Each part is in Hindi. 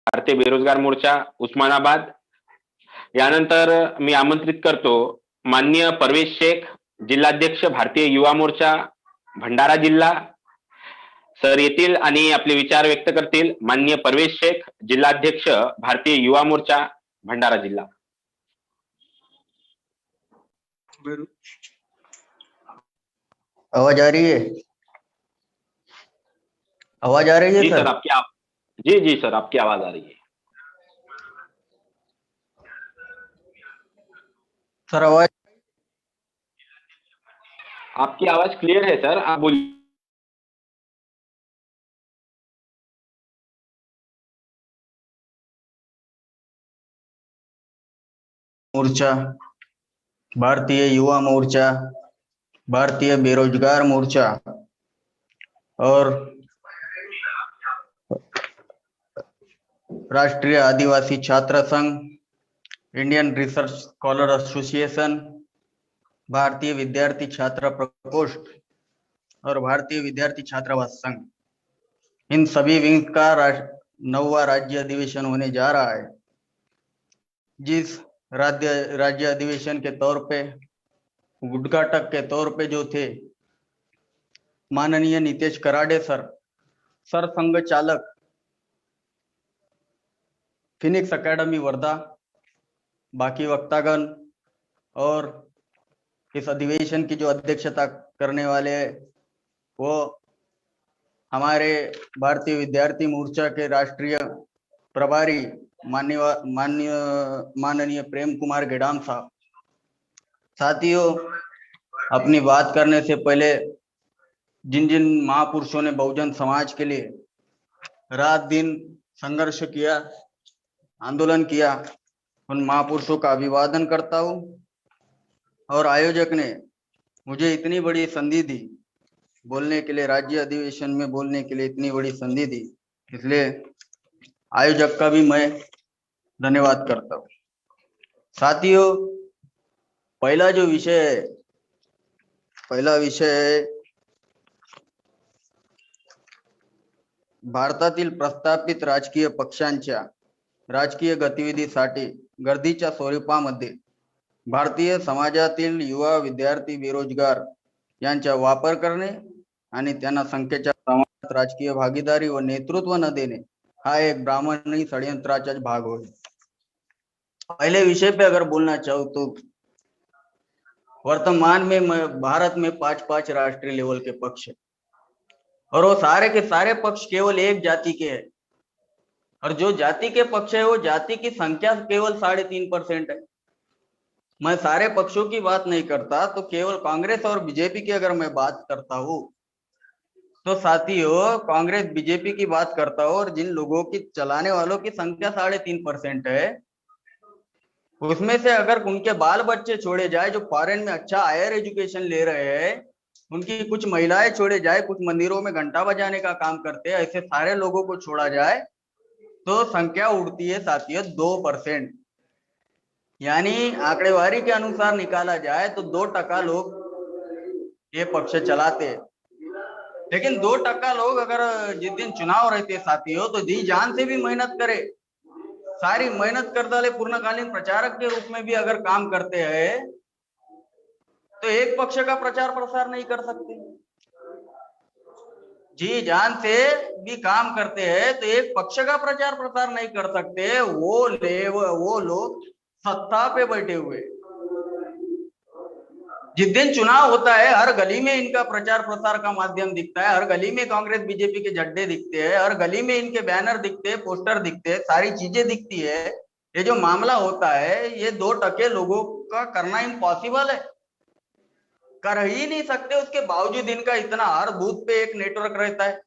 भारतीय बेरोजगार मोर्चा उस्मानाबाद। यानंतर मी आमंत्रित करतो माननीय परवेश शेख, जिल्हाध्यक्ष भारतीय युवा मोर्चा भंडारा जिल्हा। सर येतील आणि आपले विचार व्यक्त करतील। माननीय परवेश शेख, जिल्हाध्यक्ष भारतीय युवा मोर्चा भंडारा जिल्हा। आवाज आ रही है? आवाज आ रही है जी सर? जी सर, आपकी आवाज आ रही है सर। आवाज आपकी आवाज क्लियर है सर, आप बोलिए। मोर्चा, भारतीय युवा मोर्चा, भारतीय बेरोजगार मोर्चा और राष्ट्रीय आदिवासी छात्र संघ, इंडियन रिसर्च स्कॉलर एसोसिएशन, भारतीय विद्यार्थी छात्र प्रकोष्ठ और भारतीय विद्यार्थी छात्रावास संघ, इन सभी विंग का 9वां राज्य अधिवेशन होने जा रहा है। जिस राज्य अधिवेशन के तौर पे उद्घाटक के तौर पे जो थे माननीय नीतीश कराडे सर, संघ चालक फिनिक्स एकेडमी वर्धा, बाकी वक्तागण और इस अधिवेशन की जो अध्यक्षता करने वाले वो हमारे भारतीय विद्यार्थी मोर्चा के राष्ट्रीय प्रभारी माननीय प्रेम कुमार गेडाम साहब। साथियों, अपनी बात करने से पहले जिन जिन महापुरुषों ने बहुजन समाज के लिए रात दिन संघर्ष किया, आंदोलन किया, उन महापुरुषों का अभिवादन करता हूं। और आयोजक ने मुझे इतनी बड़ी संधि दी बोलने के लिए, राज्य अधिवेशन में बोलने के लिए इतनी बड़ी संधि दी, इसलिए आयोजक का भी मैं धन्यवाद करता हूं। साथियों, पहला विषय है भारतातील प्रस्थापित राजकीय पक्षांच्या राजकीय गतिविधीसाठी गर्दीच्या स्वरूपामध्ये भारतीय समाजातील युवा, विद्यार्थी, बेरोजगार यांचा वापर करणे आणि त्यांना संख्येच्या प्रमाणात राजकीय भागीदारी व नेतृत्व न देणे हा एक ब्राह्मणी षड्यंत्राचा भाग होय। पहले विषय पे अगर बोलना चाहूँ तो वर्तमान में भारत में 5 राष्ट्रीय लेवल के पक्ष है और वो सारे के सारे पक्ष केवल एक जाति के हैं और जो जाति के पक्ष है वो जाति की संख्या केवल 3.5% है। मैं सारे पक्षों की बात नहीं करता, तो केवल कांग्रेस और बीजेपी की अगर मैं बात करता हूं तो साथियों, कांग्रेस बीजेपी की बात करता हूं और जिन लोगों की चलाने वालों की संख्या 3.5% है, उसमें से अगर उनके बाल बच्चे छोड़े जाए जो फॉरेन में अच्छा हायर एजुकेशन ले रहे हैं, उनकी कुछ महिलाएं छोड़े जाए, कुछ मंदिरों में घंटा बजाने का काम करते हैं, ऐसे सारे लोगों को छोड़ा जाए तो संख्या उड़ती है साथियों 2%। यानी आंकड़ेवारी के अनुसार निकाला जाए तो 2% लोग ये पक्ष चलाते हैं। लेकिन 2% लोग अगर जिस दिन चुनाव रहते साथियों तो जी जान से भी मेहनत करे, सारी मेहनत कर डाले, पूर्णकालीन प्रचारक के रूप में भी अगर काम करते हैं तो एक पक्ष का प्रचार प्रसार नहीं कर सकते। जी जान से भी काम करते हैं तो एक पक्ष का प्रचार प्रसार नहीं कर सकते। वो लोग सत्ता पे बैठे हुए, जिस दिन चुनाव होता है हर गली में इनका प्रचार प्रसार का माध्यम दिखता है, हर गली में कांग्रेस बीजेपी के झंडे दिखते हैं, हर गली में इनके बैनर दिखते हैं, पोस्टर दिखते हैं, सारी चीजें दिखती है। ये जो मामला होता है ये 2% लोगों का करना इम्पॉसिबल है, कर ही नहीं सकते। उसके बावजूद इनका इतना हर बूथ पे एक नेटवर्क रहता है,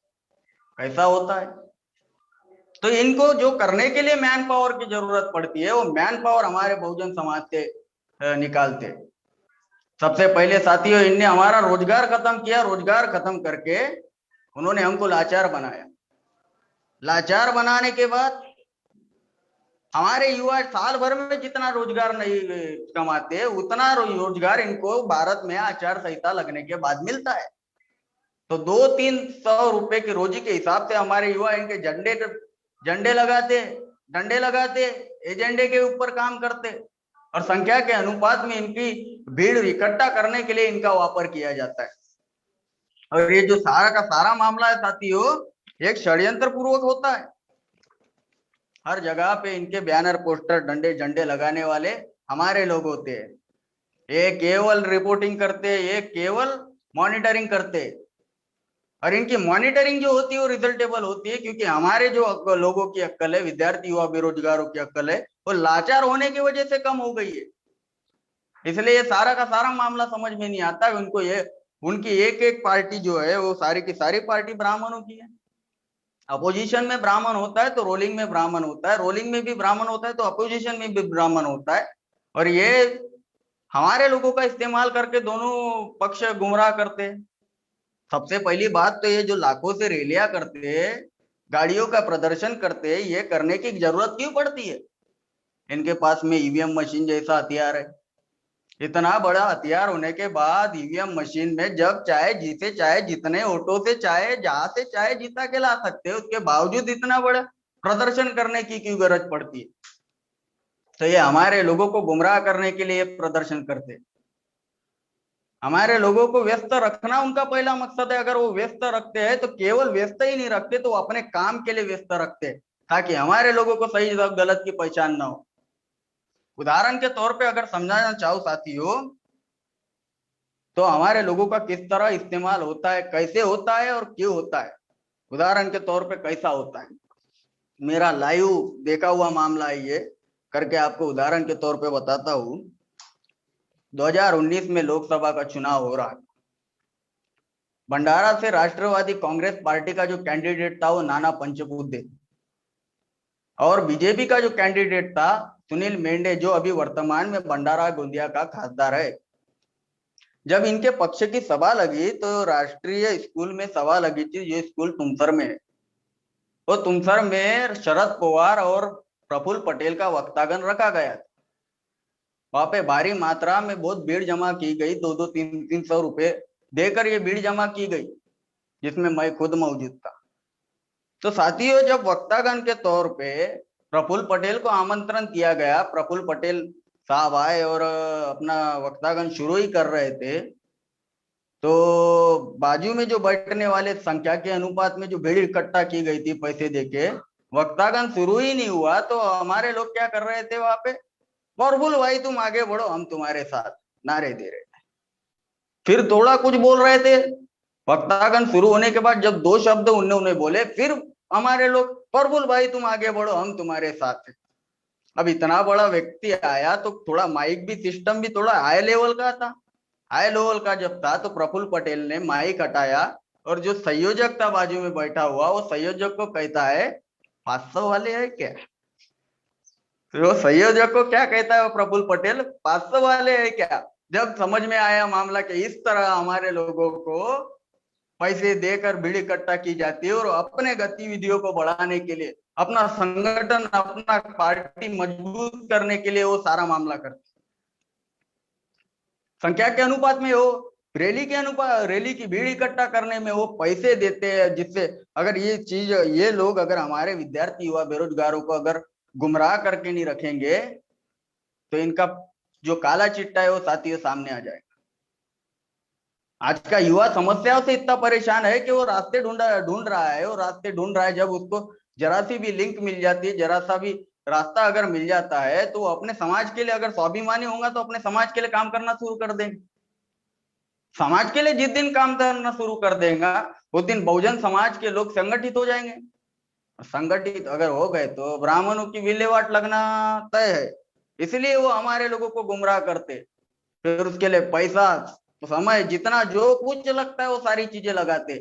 कैसा होता है? तो इनको जो करने के लिए मैन पावर की जरूरत पड़ती है वो मैन पावर हमारे बहुजन समाज से निकालते। सबसे पहले साथियों, इनने हमारा रोजगार खत्म किया, रोजगार खत्म करके उन्होंने हमको लाचार बनाया। लाचार बनाने के बाद हमारे युवा साल भर में जितना रोजगार नहीं कमाते उतना रोजगार इनको भारत में आचार संहिता लगने के बाद मिलता है। तो 200-300 रुपए की रोजी के हिसाब से हमारे युवा इनके झंडे लगाते, डंडे लगाते, एजेंडे के ऊपर काम करते और संख्या के अनुपात में इनकी भीड़ इकट्ठा करने के लिए इनका वापर किया जाता है। और ये जो सारा का सारा मामला है साथियों, एक षड्यंत्र पूर्वक होता है। हर जगह पे इनके बैनर, पोस्टर, डंडे, झंडे लगाने वाले हमारे लोग होते हैं। ये केवल रिपोर्टिंग करते, ये केवल मॉनिटरिंग करते। और इनकी मॉनिटरिंग जो होती है वो रिजल्टेबल होती है, क्योंकि हमारे जो लोगों की अक्ल है, विद्यार्थी युवा बेरोजगारों की अक्ल है, वो लाचार होने की वजह से कम हो गई है। इसलिए ये सारा का सारा मामला समझ में नहीं आता। उनको ये उनकी एक एक पार्टी जो है वो सारी की सारी पार्टी ब्राह्मणों की है। अपोजिशन में ब्राह्मण होता है तो रोलिंग में ब्राह्मण होता है, रोलिंग में भी ब्राह्मण होता है तो अपोजिशन में भी ब्राह्मण होता है। और ये हमारे लोगों का इस्तेमाल करके दोनों पक्ष गुमराह करते हैं। सबसे पहली बात तो ये जो लाखों से रैलियां करते हैं, गाड़ियों का प्रदर्शन करते हैं, ये करने की जरूरत क्यों पड़ती है? इनके पास में ईवीएम मशीन जैसा हथियार है। इतना बड़ा हथियार होने के बाद ईवीएम मशीन में जब चाहे जीते, चाहे जितने ऑटो से चाहे जहां से चाहे जीता के ला सकते हैं, उसके बावजूद इतना बड़ा प्रदर्शन करने की क्यों जरूरत पड़ती है? तो ये हमारे लोगों को गुमराह करने के लिए प्रदर्शन करते। हमारे लोगों को व्यस्त रखना उनका पहला मकसद है। अगर वो व्यस्त रखते हैं तो केवल व्यस्त ही नहीं रखते, तो अपने काम के लिए व्यस्त रखते, ताकि हमारे लोगों को सही गलत की पहचान ना हो। उदाहरण के तौर पे अगर समझाना चाहो साथियों, तो हमारे लोगों का किस तरह इस्तेमाल होता है, कैसे होता है और क्यों होता है। उदाहरण के तौर पे कैसा होता है, मेरा लाइव देखा हुआ मामला है, ये करके आपको उदाहरण के तौर पे बताता हूं। 2019 में लोकसभा का चुनाव हो रहा है। भंडारा से राष्ट्रवादी कांग्रेस पार्टी का जो कैंडिडेट था वो नाना पंचबुद्धे, और बीजेपी का जो कैंडिडेट था सुनील मेंढे, जो अभी वर्तमान में भंडारा गोंदिया का खासदार है। जब इनके पक्ष की सभा लगी तो राष्ट्रीय स्कूल में सभा लगी थी, जो स्कूल तुमसर में है। तो तुमसर में शरद पवार और प्रफुल्ल पटेल का वक्तागण रखा गया था। वहां पे भारी मात्रा में बहुत भीड़ जमा की गई, 2-2, 300 रुपए देकर ये भीड़ जमा की गई, जिसमें मैं खुद मौजूद था। तो साथियों, जब वक्तागण के तौर पे प्रफुल्ल पटेल को आमंत्रण दिया गया, प्रफुल्ल पटेल साहब आए और अपना वक्तागण शुरू ही कर रहे थे, तो बाजू में जो बैठने वाले संख्या के अनुपात में जो भीड़ इकट्ठा की गई थी पैसे देके, वक्तागण शुरू ही नहीं हुआ तो हमारे लोग क्या कर रहे थे वहां पे, प्रफुल्ल भाई तुम आगे बढ़ो, हम तुम्हारे साथ, नारे दे रहे थे। फिर थोड़ा कुछ बोल रहे थे, वक्तागण शुरू होने के बाद जब 2 शब्द उन्होंने बोले, फिर हमारे लोग, प्रफुल्ल भाई तुम आगे बढ़ो, हम तुम्हारे साथ हैं। अब इतना बड़ा व्यक्ति आया तो थोड़ा माइक भी, सिस्टम भी थोड़ा हाई लेवल का था। हाई लेवल का जब था तो प्रफुल्ल पटेल ने माइक हटाया और जो संयोजक था बाजू में बैठा हुआ, वो संयोजक को कहता है 500 वाले है क्या? तो वो संयोजक को क्या कहता है वो प्रफुल्ल पटेल, 500 वाले है क्या? जब समझ में आया मामला कि इस तरह हमारे लोगों को पैसे देकर भीड़ इकट्ठा की जाती है और अपने गतिविधियों को बढ़ाने के लिए, अपना संगठन, अपना पार्टी मजबूत करने के लिए वो सारा मामला करते, संख्या के अनुपात में हो, रैली के अनुपात, रैली की भीड़ इकट्ठा करने में वो पैसे देते हैं, जिससे अगर ये चीज, ये लोग अगर हमारे विद्यार्थी युवा बेरोजगारों को अगर गुमराह करके नहीं रखेंगे तो इनका जो काला चिट्टा है वो साथियों सामने आ जाएगा। आज का युवा समस्याओं से इतना परेशान है कि वो रास्ते ढूंढ रहा है, वो रास्ते ढूंढ रहा है। जब उसको जरा सी भी लिंक मिल जाती है, जरा सा भी रास्ता अगर मिल जाता है, तो वो अपने समाज के लिए अगर स्वाभिमानी होगा तो अपने समाज के लिए काम करना शुरू कर देंगे। समाज के लिए जिस दिन काम करना शुरू कर देगा, उस दिन बहुजन समाज के लोग संगठित हो जाएंगे। संगठित अगर हो गए तो ब्राह्मणों की विल्हेवाट लगना तय है। इसलिए वो हमारे लोगों को गुमराह करते, फिर उसके लिए पैसा, समय, जितना जो कुछ लगता है वो सारी चीजें लगाते,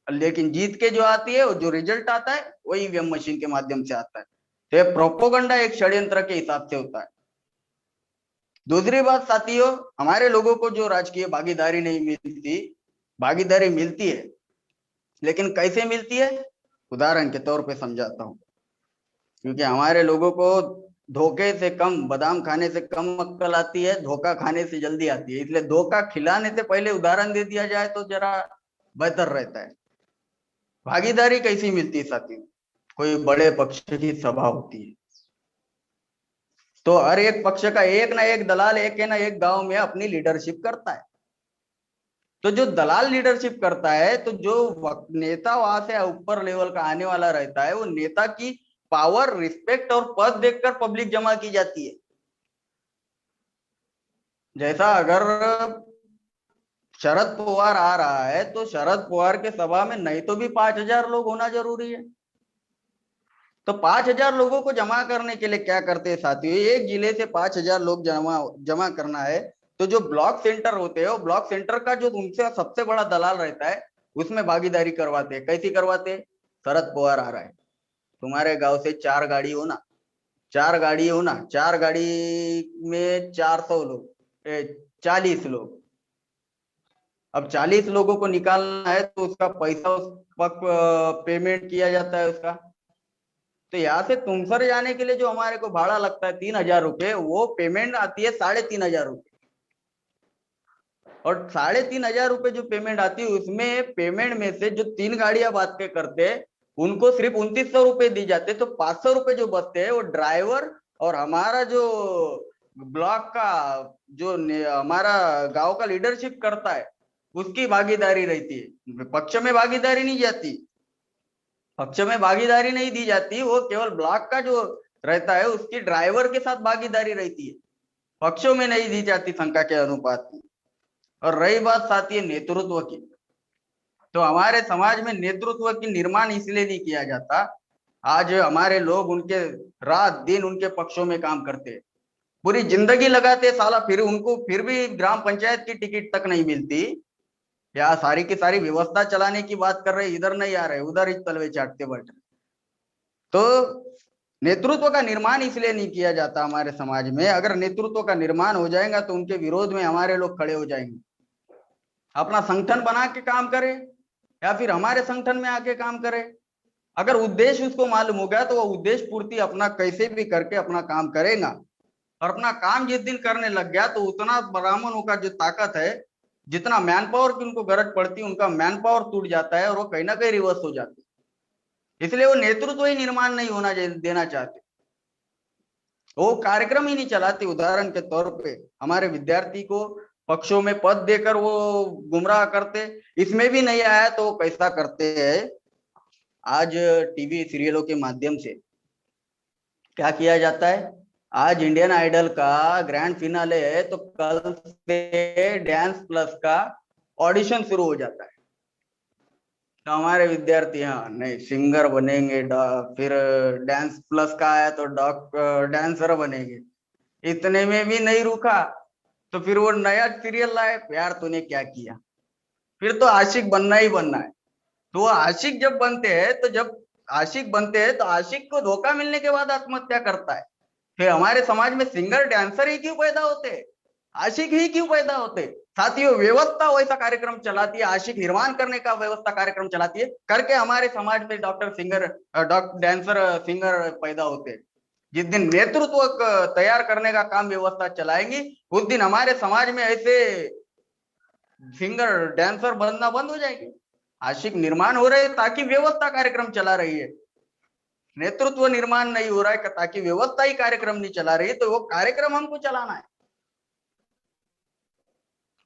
लेकिन जीत के जो आती है, वो जो रिजल्ट आता है वही ईवीएम मशीन के माध्यम से आता है। तो प्रोपोगंडा एक षड्यंत्र के हिसाब से होता है। दूसरी बात साथियों, हमारे लोगों को जो राजकीय भागीदारी नहीं मिलती, भागीदारी मिलती है, लेकिन कैसे मिलती है उदाहरण के तौर पे समझाता हूँ। क्योंकि हमारे लोगों को धोखे से कम, बादाम खाने से कम अक्ल आती है, धोखा खाने से जल्दी आती है। इसलिए धोखा खिलाने से पहले उदाहरण दे दिया जाए तो जरा बेहतर रहता है। भागीदारी कैसी मिलती है साथियों, कोई बड़े पक्ष की सभा होती है, तो हर एक पक्ष का एक ना एक दलाल एक है ना एक गांव में अपनी लीडरशिप करता है। तो जो दलाल लीडरशिप करता है, तो जो नेता वहां से ऊपर लेवल का आने वाला रहता है, वो नेता की पावर, रिस्पेक्ट और पद देखकर पब्लिक जमा की जाती है। जैसा अगर शरद पवार आ रहा है, तो शरद पवार के सभा में नहीं तो भी 5,000 लोग होना जरूरी है। तो 5,000 लोगों को जमा करने के लिए क्या करते हैं साथियों, एक जिले से 5,000 लोग जमा जमा करना है, तो जो ब्लॉक सेंटर होते हैं, वो ब्लॉक सेंटर का जो उनसे सबसे बड़ा दलाल रहता है, उसमें भागीदारी करवाते हैं। कैसी करवाते हैं? शरद पवार आ रहा है, तुम्हारे गांव से 4 गाड़ी हो ना, 4 गाड़ी हो ना, 4 गाड़ी में 400 लोग, 40 लोग। अब 40 लोगों को निकालना है, तो उसका पैसा पेमेंट किया जाता है उसका। तो यहाँ से तुमसर जाने के लिए जो हमारे को भाड़ा लगता है 3,000 रुपये, वो पेमेंट आती है 3,500 रुपये। और 3,500 रुपये जो पेमेंट आती है, उसमें पेमेंट में से जो 3 गाड़ियां बात के करते हैं, उनको सिर्फ 2,900 रुपये दी जाते हैं। तो 500 रुपये जो बचते हैं, वो ड्राइवर और हमारा जो ब्लॉक का जो हमारा गांव का लीडरशिप करता है, उसकी भागीदारी रहती है। पक्ष में भागीदारी नहीं जाती, पक्ष में भागीदारी नहीं दी जाती, वो केवल ब्लॉक का जो रहता है उसकी ड्राइवर के साथ भागीदारी रहती है, पक्षों में नहीं दी जाती संख्या के अनुपात में। और रही बात साथी नेतृत्व की, तो हमारे समाज में नेतृत्व की निर्माण इसलिए नहीं किया जाता। आज हमारे लोग उनके रात दिन उनके पक्षों में काम करते हैं, पूरी जिंदगी लगाते साला, फिर उनको फिर भी ग्राम पंचायत की टिकट तक नहीं मिलती। या सारी की सारी व्यवस्था चलाने की बात कर रहे, इधर नहीं आ रहे, उधर ही तलवे चाटते बैठ रहे। तो नेतृत्व का निर्माण इसलिए नहीं किया जाता हमारे समाज में। अगर नेतृत्व का निर्माण हो जाएगा, तो उनके विरोध में हमारे लोग खड़े हो जाएंगे, अपना संगठन बना के काम करे, या फिर हमारे संगठन में आके काम करे। अगर उद्देश्य उसको मालूम हो गया, तो वो उद्देश्य पूर्ति अपना कैसे भी करके अपना काम करेगा। और अपना काम जिस दिन करने लग गया, तो उतना ब्राह्मणों का जो ताकत है, जितना मैन पावर की उनको गरज पड़ती है, उनका मैन पावर टूट जाता है और वो कहीं ना कहीं रिवर्स हो जाते हैं। इसलिए वो नेतृत्व ही निर्माण नहीं होना देना चाहते, वो कार्यक्रम ही नहीं चलाते। उदाहरण के तौर पे हमारे विद्यार्थी को पक्षों में पद देकर वो गुमराह करते, इसमें भी नहीं आया तो वो कैसा करते हैं। आज टीवी सीरियलों के माध्यम से क्या किया जाता है, आज इंडियन आइडल का ग्रैंड फिनाले है, तो कल से डांस प्लस का ऑडिशन शुरू हो जाता है। तो हमारे विद्यार्थी हाँ नहीं सिंगर बनेंगे, फिर डांस प्लस का आया तो डांसर बनेंगे। इतने में भी नहीं रुका, तो फिर वो नया सीरियल लाए, यार तूने क्या किया, फिर तो आशिक बनना ही बनना है। तो वो आशिक जब बनते हैं, तो जब आशिक बनते हैं, तो आशिक को धोखा मिलने के बाद आत्महत्या करता है। फिर हमारे समाज में सिंगर डांसर ही क्यों पैदा होते, आशिक ही क्यों पैदा होते? साथियों, व्यवस्था वैसा कार्यक्रम चलाती है, आशिक निर्माण करने का व्यवस्था कार्यक्रम चलाती है, करके हमारे समाज में doctor singer doctor dancer singer पैदा होते हैं। जिस दिन नेतृत्व तैयार करने का काम व्यवस्था चलाएंगी, उस दिन हमारे समाज में ऐसे सिंगर डांसर बनना बंद हो जाएंगे। आशिक निर्माण हो रहे हैं ताकि व्यवस्था कार्यक्रम चला रही है, नेतृत्व निर्माण नहीं हो रहा है ताकि व्यवस्था ही कार्यक्रम नहीं चला रही है, तो वो कार्यक्रम हमको चलाना है।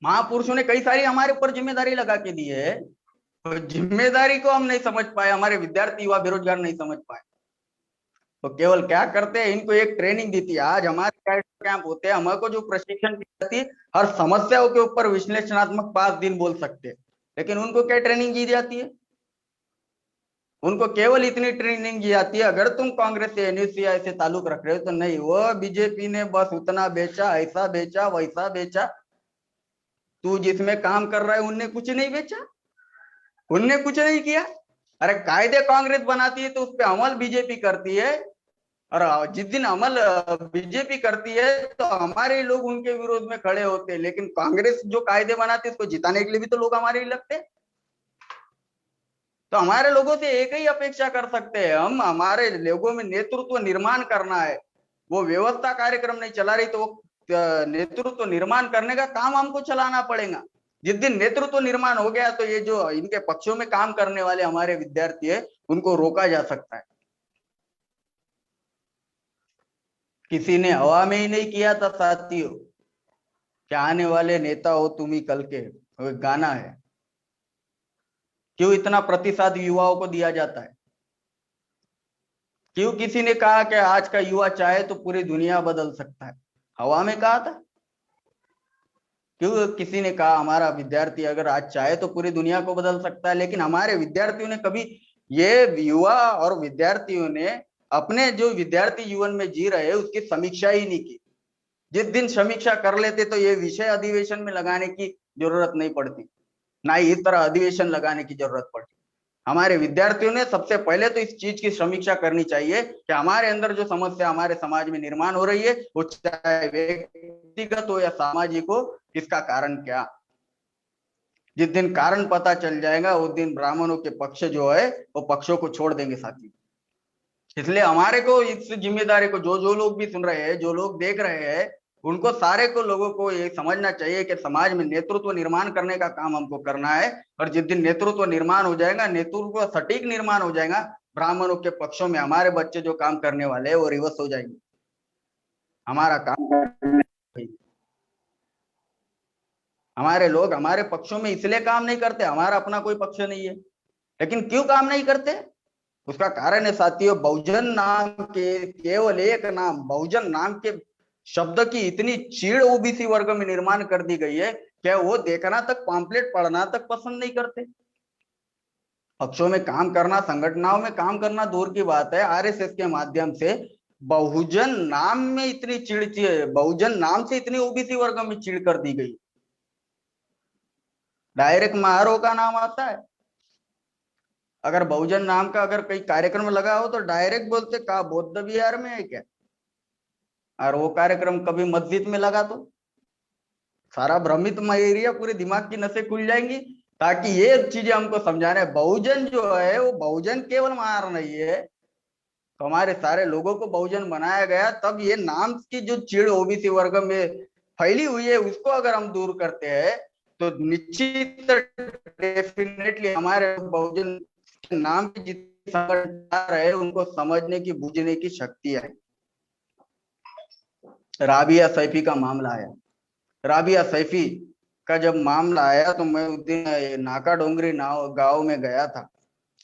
महापुरुषों ने कई सारी हमारे ऊपर जिम्मेदारी लगा के दी है, तो जिम्मेदारी को हम नहीं समझ पाए, हमारे विद्यार्थी युवा बेरोजगार नहीं समझ पाए। तो केवल क्या करते हैं, इनको एक ट्रेनिंग दी थी। आज हमारे कैंप होते हैं, हमको जो प्रशिक्षण दी जाती है, हर समस्याओं के ऊपर विश्लेषणात्मक 5 दिन बोल सकते हैं, लेकिन उनको क्या ट्रेनिंग दी जाती है? उनको केवल इतनी ट्रेनिंग दी जाती है, अगर तुम कांग्रेस से एनयूसीआई से ताल्लुक रख रहे हो तो नहीं, वो बीजेपी ने बस उतना बेचा, ऐसा बेचा, वैसा बेचा। तू जिसमें काम कर रहा है उनने कुछ नहीं बेचा, उनने कुछ नहीं किया। अरे कायदे कांग्रेस बनाती है तो उस पर अमल बीजेपी करती है, और जिस दिन अमल बीजेपी करती है तो हमारे लोग उनके विरोध में खड़े होते हैं। लेकिन कांग्रेस जो कायदे बनाती है उसको जिताने के लिए भी तो लोग हमारे ही लगते हैं। तो हमारे लोगों से एक ही अपेक्षा कर सकते हैं हम, हमारे लोगों में नेतृत्व निर्माण करना है। वो व्यवस्था कार्यक्रम नहीं चला रही, तो वो नेतृत्व निर्माण करने का काम हमको चलाना पड़ेगा। जिस दिन नेतृत्व निर्माण हो गया, तो ये जो इनके पक्षों में काम करने वाले हमारे विद्यार्थी है, उनको रोका जा सकता है। किसी ने हवा में ही नहीं किया था साथियों। क्या आने वाले नेता हो तुम ही कल के, वो एक गाना है। क्यों इतना प्रतिशत युवाओं को दिया जाता है? क्यों किसी ने कहा कि आज का युवा चाहे तो पूरी दुनिया बदल सकता है? हवा में कहा था? क्यों किसी ने कहा हमारा विद्यार्थी अगर आज चाहे तो पूरी दुनिया को बदल सकता है? लेकिन हमारे विद्यार्थियों ने कभी, ये युवा और विद्यार्थियों ने अपने जो विद्यार्थी जीवन में जी रहे हैं उसकी समीक्षा ही नहीं की। जिस दिन समीक्षा कर लेते तो ये विषय अधिवेशन में लगाने की जरूरत नहीं पड़ती, ना ही इस तरह अधिवेशन लगाने की जरूरत पड़ती। हमारे विद्यार्थियों ने सबसे पहले तो इस चीज की समीक्षा करनी चाहिए कि हमारे अंदर जो समस्या हमारे समाज में निर्माण हो रही है, वो चाहे व्यक्तिगत हो या सामाजिक हो, इसका कारण क्या। जिस दिन कारण पता चल जाएगा उस दिन ब्राह्मणों के पक्ष जो है वो पक्षों को छोड़ देंगे साथी। इसलिए हमारे को इस जिम्मेदारी को, जो जो लोग भी सुन रहे हैं, जो लोग देख रहे हैं, उनको सारे को लोगों को ये समझना चाहिए कि समाज में नेतृत्व निर्माण करने का काम हमको करना है। और जिस दिन नेतृत्व निर्माण हो जाएगा, नेतृत्व सटीक निर्माण हो जाएगा, ब्राह्मणों के पक्षों में हमारे बच्चे जो काम करने वाले हैं वो रिवर्स हो जाएंगे। हमारा काम करने, हमारे लोग हमारे पक्षों में इसलिए काम नहीं करते, हमारा अपना कोई पक्ष नहीं है, लेकिन क्यों काम नहीं करते उसका कारण है साथियों, बहुजन नाम के, केवल एक नाम बहुजन नाम के शब्द की इतनी चीड़ ओबीसी वर्ग में निर्माण कर दी गई है कि वो देखना तक, पॉम्पलेट पढ़ना तक पसंद नहीं करते। पक्षों में काम करना, संगठनों में काम करना दूर की बात है, आरएसएस के माध्यम से बहुजन नाम में इतनी चिड़, बहुजन नाम से इतनी ओबीसी वर्ग में चिड़ कर दी गई। डायरेक्ट महारो का नाम आता है, अगर बहुजन नाम का अगर कोई कार्यक्रम लगा हो तो डायरेक्ट बोलते का बौद्ध विहार में है क्या, और वो कार्यक्रम कभी मस्जिद में लगा तो सारा भ्रमित एरिया, पूरे दिमाग की नसें खुल जाएंगी। ताकि ये चीजें हमको समझाने, बहुजन जो है वो बहुजन केवल मार नहीं है, तो हमारे सारे लोगों को बहुजन बनाया गया। तब ये नाम की जो चिड़ ओबीसी वर्ग में फैली हुई है उसको अगर हम दूर करते हैं तो निश्चित डेफिनेटली हमारे बहुजन नाम की जितने संगठन है उनको समझने की, बूझने की शक्ति है। राबिया सैफी का मामला आया, राबिया सैफी का जब मामला आया तो मैं उस दिन नाका डोंगरी गांव में गया था।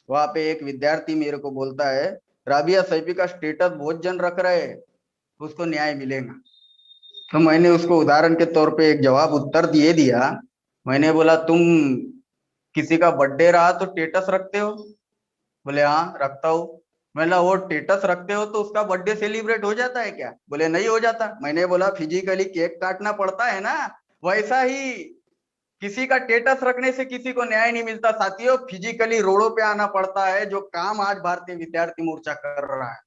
वहां पे एक विद्यार्थी मेरे को बोलता है राबिया सैफी का स्टेटस बहुत जन रख रहे हैं, उसको न्याय मिलेगा। तो मैंने उसको उदाहरण के तौर पे एक जवाब उत्तर दिए दिया। मैंने बोला तुम किसी का बर्थडे रहा तो स्टेटस रखते हो? बोले हाँ रखता हूँ। मैंने वो स्टेटस रखते हो तो उसका बर्थडे सेलिब्रेट हो जाता है क्या? बोले नहीं हो जाता। मैंने बोला फिजिकली केक काटना पड़ता है ना, वैसा ही किसी का स्टेटस रखने से किसी को न्याय नहीं मिलता साथियों, फिजिकली रोडों पे आना पड़ता है। जो काम आज भारतीय विद्यार्थी मोर्चा कर रहा है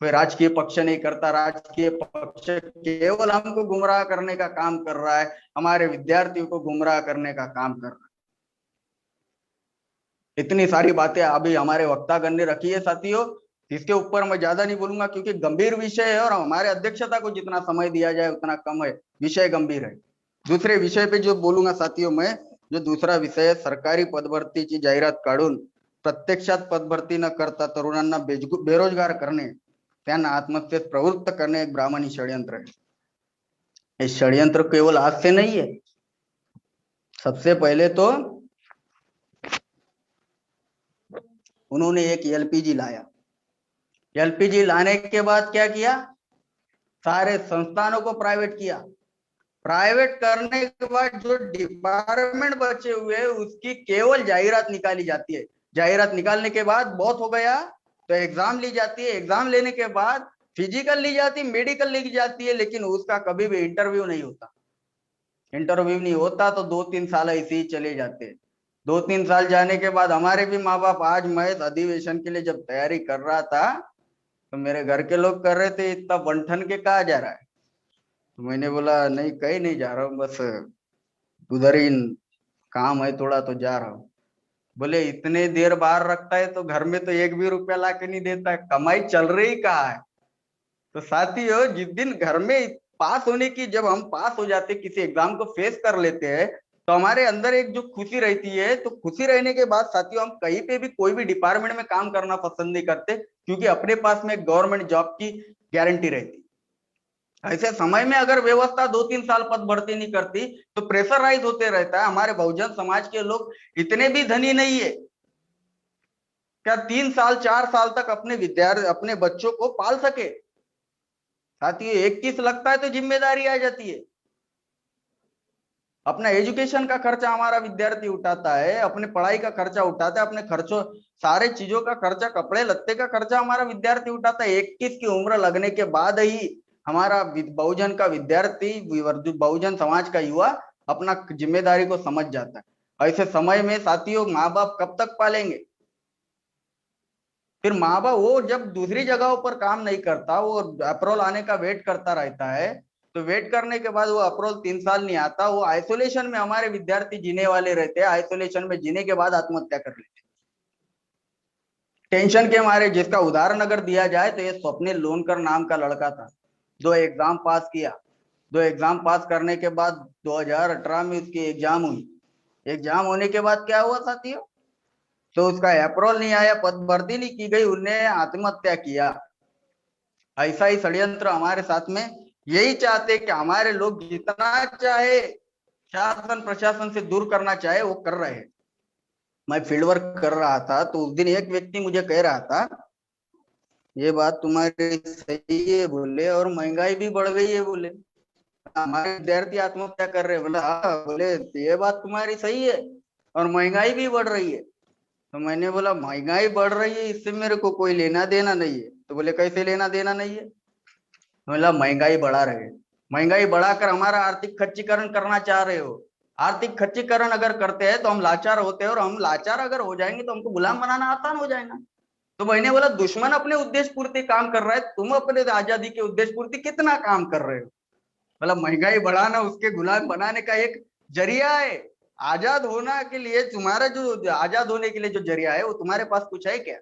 कोई राजकीय पक्ष नहीं करता, राजकीय पक्ष केवल हमको गुमराह करने का काम कर रहा है, हमारे विद्यार्थियों को गुमराह करने का काम कर रहा है। इतनी सारी बातें अभी हमारे वक्तागण ने रखी है साथियों, इसके ऊपर मैं ज्यादा नहीं बोलूंगा क्योंकि गंभीर विषय है और हमारे अध्यक्षता को जितना समय दिया जाए उतना कम है, विषय गंभीर है। दूसरे विषय पे जो बोलूंगा साथियों मैं, जो दूसरा विषय है, सरकारी पदभरतीची जाहिरात काढून प्रत्यक्षात पदभरती न करता तरुणांना बेरोजगार करणे, त्यांना आत्महत्येत प्रवृत्त करणे एक ब्राह्मणी षड्यंत्र है। ये षड्यंत्र केवल आज से नहीं है, सबसे पहले तो उन्होंने एक एलपीजी लाया, एलपीजी लाने के बाद क्या किया, सारे संस्थानों को प्राइवेट किया। प्राइवेट करने के बाद जो डिपार्टमेंट बचे हुए उसकी केवल जाहिरात निकाली जाती है। जाहिरात निकालने के बाद बहुत हो गया तो एग्जाम ली जाती है, एग्जाम लेने के बाद फिजिकल ली जाती है, मेडिकल ली जाती है, लेकिन उसका कभी भी इंटरव्यू नहीं होता। इंटरव्यू नहीं होता तो 2-3 साल ऐसे ही चले जाते। 2-3 साल जाने के बाद हमारे भी माँ बाप, आज मैं अधिवेशन के लिए जब तैयारी कर रहा था तो मेरे घर के लोग कर रहे थे इतना बंठन के कहा जा रहा है, तो मैंने बोला नहीं कहीं नहीं जा रहा हूँ, बस उधर ही काम है थोड़ा तो जा रहा हूँ। बोले इतने देर बाहर रखता है तो घर में तो 1 भी रुपया ला के नहीं देता है, कमाई चल रही कहाँ है। तो साथियों जिस दिन घर में पास होने की, जब हम पास हो जाते किसी एग्जाम को फेस कर लेते हैं तो हमारे अंदर एक जो खुशी रहती है, तो खुशी रहने के बाद साथियों हम कहीं पे भी कोई भी डिपार्टमेंट में काम करना पसंद नहीं करते क्योंकि अपने पास में गवर्नमेंट जॉब की गारंटी रहती। ऐसे समय में अगर व्यवस्था 2-3 साल पद भर्ती नहीं करती तो प्रेशराइज होते रहता है। हमारे बहुजन समाज के लोग इतने भी धनी नहीं है क्या 3 साल 4 साल तक अपने विद्यार्थी अपने बच्चों को पाल सके। साथियों, 21 लगता है तो जिम्मेदारी आ जाती है। अपना एजुकेशन का खर्चा हमारा विद्यार्थी उठाता है, अपने पढ़ाई का खर्चा उठाता है, अपने खर्चों सारे चीजों का खर्चा, कपड़े लत्ते का खर्चा हमारा विद्यार्थी उठाता है। 21 की उम्र लगने के बाद ही हमारा बहुजन का विद्यार्थी, बहुजन समाज का युवा अपना जिम्मेदारी को समझ जाता है। ऐसे समय में साथियों, माँ बाप कब तक पालेंगे। फिर माँ बाप वो जब दूसरी जगहों पर काम नहीं करता, वो अप्रूवल आने का वेट करता रहता है, तो वेट करने के बाद वो अप्रूवल 3 साल नहीं आता, वो आइसोलेशन में हमारे विद्यार्थी जीने वाले रहते हैं। आइसोलेशन में जीने के बाद आत्महत्या कर लेते हैं टेंशन के मारे। जिसका उदाहरण अगर दिया जाए तो ये स्वप्निल लोनकर नाम का लड़का था, 2 एग्जाम पास किया। 2 एग्जाम पास करने के बाद 2018 में उसकी एग्जाम हुई। एग्जाम होने के बाद क्या हुआ साथियों, तो उसका अप्रूवल नहीं आया, पद भर्ती नहीं की गई, उन्हें आत्महत्या किया। ऐसा ही षड्यंत्र हमारे साथ में यही चाहते कि हमारे लोग जितना चाहे शासन प्रशासन से दूर करना चाहे वो कर रहे हैं। मैं फील्ड वर्क कर रहा था तो उस दिन एक व्यक्ति मुझे कह रहा था, ये बात तुम्हारी सही है बोले, और महंगाई भी बढ़ गई है बोले, हमारे विद्यार्थी आत्महत्या कर रहे हैं। बोला हाँ, बोले ये बात तुम्हारी सही है और महंगाई भी बढ़ रही है। तो मैंने बोला महंगाई बढ़ रही है इससे मेरे को कोई लेना देना नहीं है। तो बोले कैसे लेना देना नहीं है। बोला महंगाई बढ़ा रहे, महंगाई बढ़ाकर हमारा आर्थिक खच्चीकरण करना चाह रहे हो। आर्थिक खच्चीकरण अगर करते हैं तो हम लाचार होते हैं, और हम लाचार अगर हो जाएंगे तो हमको गुलाम बनाना आसान हो जाएगा। तो मैंने बोला दुश्मन अपने उद्देश्य पूर्ति काम कर रहा है, तुम अपने आजादी के उद्देश्य पूर्ति कितना काम कर रहे हो। मतलब महंगाई बढ़ाना उसके गुलाम बनाने का एक जरिया है। आजाद होना के लिए तुम्हारा जो आजाद होने के लिए जो जरिया है वो तुम्हारे पास कुछ है क्या।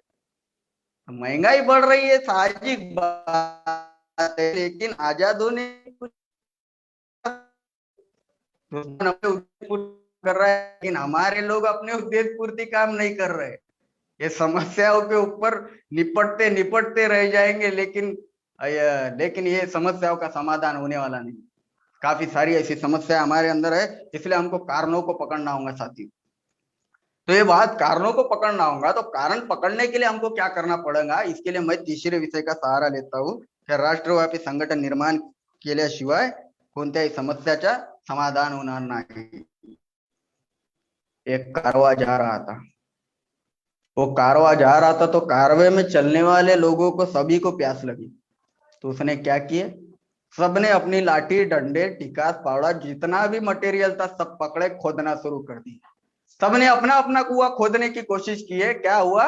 महंगाई बढ़ रही है साहजिक बात है, लेकिन आजाद होने कुछ अपने उद्देश्य पूर्ति कर रहा है, लेकिन हमारे लोग अपने उद्देश्य पूर्ति काम नहीं कर रहे। ये समस्याओं के ऊपर निपटते निपटते रह जाएंगे, लेकिन ये समस्याओं का समाधान होने वाला नहीं। काफी सारी ऐसी समस्या हमारे अंदर है, इसलिए हमको कारणों को पकड़ना होगा साथियों। तो ये बात कारणों को पकड़ना होगा, तो कारण पकड़ने के लिए हमको क्या करना पड़ेगा, इसके लिए मैं तीसरे विषय का सहारा लेता हूँ कि राष्ट्रव्यापी संघटन निर्माण केल्याशिवाय कोणत्याही समस्याचा समाधान होणार नाही। एक कारवा जा रहा था, वो कारवा जा रहा था तो कारवे में चलने वाले लोगों को सभी को प्यास लगी, तो उसने क्या किए, सबने अपनी लाठी डंडे टिकास फावड़ा जितना भी मटेरियल था सब पकड़े, खोदना शुरू कर दिया। सबने अपना अपना कुआं खोदने की कोशिश की है। क्या हुआ,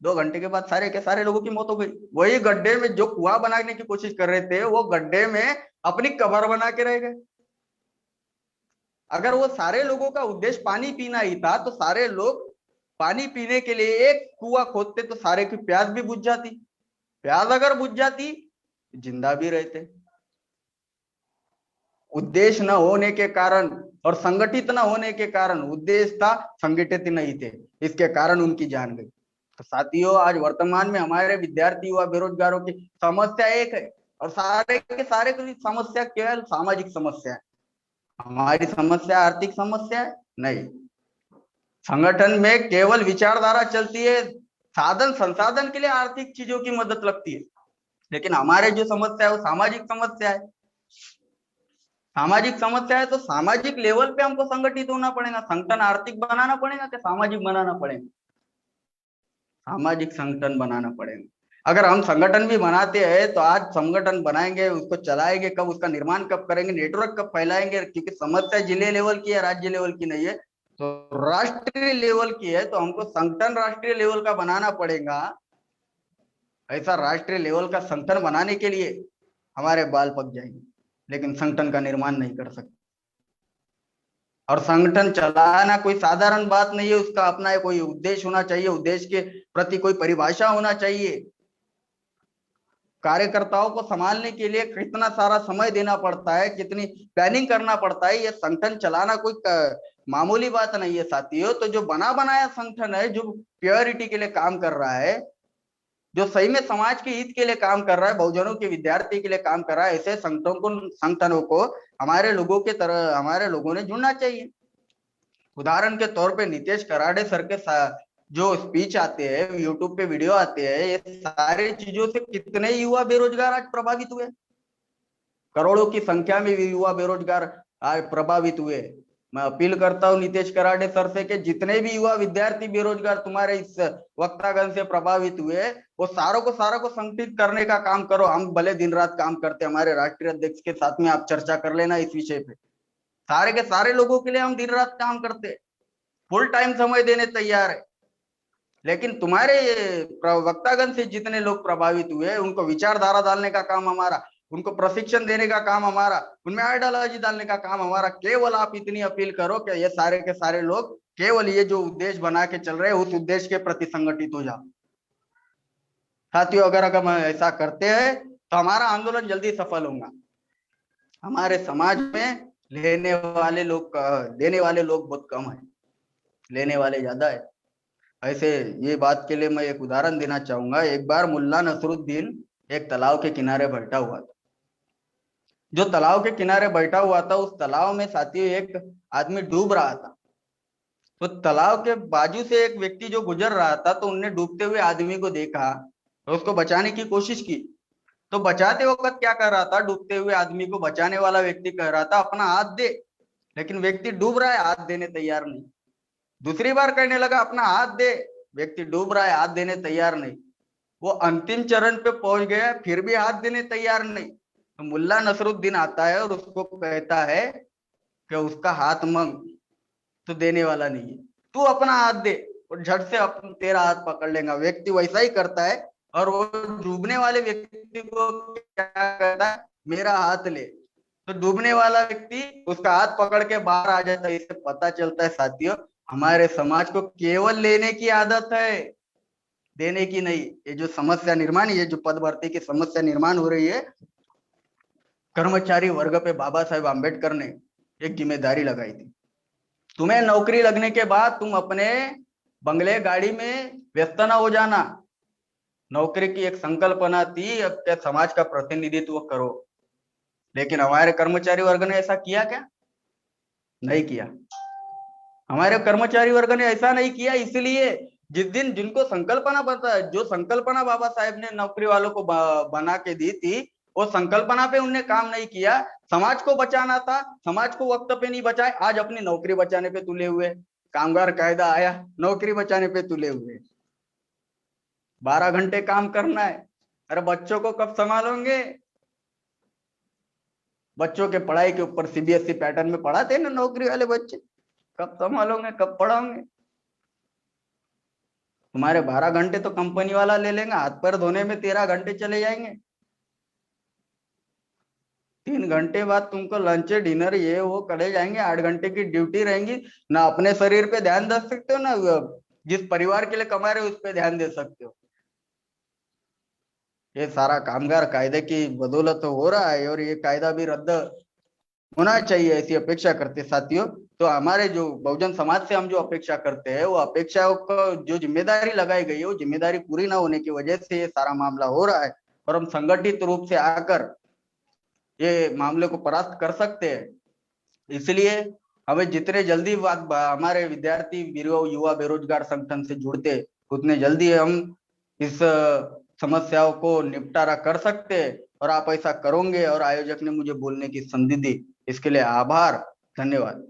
2 घंटे के बाद सारे के सारे लोगों की मौत हो गई। वही गड्ढे में जो कुआं बनाने की कोशिश कर रहे थे वो गड्ढे में अपनी कब्र बना के रह गए। अगर वो सारे लोगों का उद्देश्य पानी पीना ही था तो सारे लोग पानी पीने के लिए एक कुआं खोदते तो सारे की प्यास भी बुझ जाती। प्यास अगर बुझ जाती जिंदा भी रहते। उद्देश्य न होने के कारण और संगठित न होने के कारण, उद्देश्य था संगठित नहीं थे, इसके कारण उनकी जान गई। तो साथियों, आज वर्तमान में हमारे विद्यार्थी व बेरोजगारों की समस्या एक है, और सारे के सारे की समस्या केवल सामाजिक समस्या है। हमारी समस्या आर्थिक समस्या है नहीं। संगठन में केवल विचारधारा चलती है, साधन संसाधन के लिए आर्थिक चीजों की मदद लगती है, लेकिन हमारे जो समस्या है वो सामाजिक समस्या है। सामाजिक समस्या है तो सामाजिक लेवल पे हमको संगठित होना पड़ेगा। संगठन आर्थिक बनाना पड़ेगा कि सामाजिक बनाना पड़ेगा, सामाजिक संगठन बनाना पड़ेगा। अगर हम संगठन भी बनाते हैं तो आज संगठन बनाएंगे, उसको चलाएंगे कब, उसका निर्माण कब करेंगे, नेटवर्क कब फैलाएंगे, क्योंकि समस्या जिले लेवल की है, राज्य लेवल की नहीं है, तो राष्ट्रीय लेवल की है। तो हमको संगठन राष्ट्रीय लेवल का बनाना पड़ेगा। ऐसा राष्ट्रीय लेवल का संगठन बनाने के लिए हमारे बाल पक जाएंगे, लेकिन संगठन का निर्माण नहीं कर सकते। और संगठन चलाना कोई साधारण बात नहीं है, उसका अपना कोई उद्देश्य होना चाहिए, उद्देश्य के प्रति कोई परिभाषा होना चाहिए। कार्यकर्ताओं को संभालने के लिए कितना सारा समय देना पड़ता है, कितनी प्लानिंग करना पड़ता है। ये संगठन चलाना कोई मामूली बात नहीं है साथियों। तो जो बना बनाया संगठन है, जो प्योरिटी के लिए काम कर रहा है, जो सही में समाज के हित के लिए काम कर रहा है, बहुजनों के विद्यार्थी के लिए काम कर रहा है, ऐसे संगठनों को हमारे लोगों के तरह हमारे लोगों ने जुड़ना चाहिए। उदाहरण के तौर पे नीतीश कराड़े सर के जो स्पीच आते हैं, यूट्यूब पे वीडियो आते हैं, ये सारी चीजों से कितने युवा बेरोजगार आज प्रभावित हुए। करोड़ों की संख्या में युवा बेरोजगार आज प्रभावित हुए। मैं अपील करता हूँ नीतीश कराड़े सर से कि जितने भी युवा विद्यार्थी बेरोजगार तुम्हारे इस वक्तागन से प्रभावित हुए, वो सारों को संगठित करने का काम करो। हम भले दिन रात काम करते, हमारे राष्ट्रीय अध्यक्ष के साथ में आप चर्चा कर लेना इस विषय पे। सारे के सारे लोगों के लिए हम दिन रात काम करते, फुल टाइम समय देने तैयार है, लेकिन तुम्हारे वक्तागण से जितने लोग प्रभावित हुए उनको विचारधारा डालने का काम हमारा, उनको प्रशिक्षण देने का काम हमारा, उनमें आइडियोलॉजी डालने का काम हमारा। केवल आप इतनी अपील करो कि ये सारे के सारे लोग केवल ये जो उद्देश्य बना के चल रहे हैं उस उद्देश्य के प्रति संगठित हो जाओ। साथियों, अगर हम ऐसा करते हैं तो हमारा आंदोलन जल्दी सफल होगा। हमारे समाज में लेने वाले लोग बहुत कम है, लेने वाले ज्यादा है। ऐसे ये बात के लिए मैं एक उदाहरण देना चाहूंगा। एक बार मुल्ला नसरुद्दीन एक तालाब के किनारे बैठा हुआ था। जो तालाब के किनारे बैठा हुआ था, उस तालाब में साथियों एक आदमी डूब रहा था। तो तालाब के बाजू से एक व्यक्ति जो गुजर रहा था, तो उनने डूबते हुए आदमी को देखा और उसको बचाने की कोशिश की। तो बचाते वक्त क्या कर रहा था, डूबते हुए आदमी को बचाने वाला व्यक्ति कह रहा था अपना हाथ दे, लेकिन व्यक्ति डूब रहा है, हाथ देने तैयार नहीं। दूसरी बार कहने लगा अपना हाथ दे, व्यक्ति डूब रहा है, हाथ देने तैयार नहीं। वो अंतिम चरण पे पहुंच गया, फिर भी हाथ देने तैयार नहीं। तो मुल्ला नसरुद्दीन आता है और उसको कहता है कि उसका हाथ मांग, तो देने वाला नहीं है, तू अपना हाथ दे और झट से तेरा हाथ पकड़ लेगा। व्यक्ति वैसा ही करता है और वो डूबने वाले व्यक्ति को क्या कहता है, मेरा हाथ ले। तो डूबने वाला व्यक्ति उसका हाथ पकड़ के बाहर आ जाता है। इससे पता चलता है साथियों, हमारे समाज को केवल लेने की आदत है, देने की नहीं। ये जो समस्या निर्माण, ये जो पद भर्ती की समस्या निर्माण हो रही है, कर्मचारी वर्ग पे बाबा साहेब आम्बेडकर ने एक जिम्मेदारी लगाई थी। तुम्हें नौकरी लगने के बाद तुम अपने बंगले गाड़ी में व्यस्त ना हो जाना। नौकरी की एक संकल्पना थी, अब क्या समाज का प्रतिनिधित्व करो। लेकिन हमारे कर्मचारी वर्ग ने ऐसा किया क्या? नहीं किया। हमारे कर्मचारी वर्ग ने ऐसा नहीं किया, इसलिए जिस दिन जिनको संकल्पना बता, जो संकल्पना बाबा साहेब ने नौकरी वालों को बना के दी थी, वो संकल्पना पे उनने काम नहीं किया। समाज को बचाना था, समाज को वक्त पे नहीं बचाए, आज अपनी नौकरी बचाने पे तुले हुए। कामगार कायदा आया, नौकरी बचाने पे तुले हुए। 12 घंटे काम करना है, अरे बच्चों को कब संभालोगे? बच्चों के पढ़ाई के ऊपर सीबीएसई पैटर्न में पढ़ाते ना नौकरी वाले बच्चे, कब संभालोगे, कब पढ़ाओगे? तुम्हारे 12 घंटे तो कंपनी वाला ले लेगा, हाथ पैर धोने में 13 घंटे चले जाएंगे। 3 घंटे बाद तुमको लंच डिनर ये वो करे जाएंगे, 8 घंटे की ड्यूटी रहेंगी। ना अपने शरीर पे ध्यान दे सकते हो, ना जिस परिवार के लिए कमा रहे हो उस पर ध्यान दे सकते हो। ये सारा कामगार कायदे की बदौलत हो रहा है और ये कायदा भी रद्द होना चाहिए, ऐसी अपेक्षा करते साथियों। तो हमारे जो बहुजन समाज से हम जो अपेक्षा करते हैं, वो अपेक्षाओं को जो जिम्मेदारी लगाई गई है, वो जिम्मेदारी पूरी ना होने की वजह से ये सारा मामला हो रहा है। और हम संगठित रूप से आकर ये मामले को परास्त कर सकते हैं। इसलिए हमें जितने जल्दी हमारे विद्यार्थी युवा बेरोजगार संगठन से जुड़ते, उतने जल्दी हम इस समस्याओं को निपटारा कर सकते हैं। और आप ऐसा करोगे और आयोजक ने मुझे बोलने की संधि दी, इसके लिए आभार, धन्यवाद।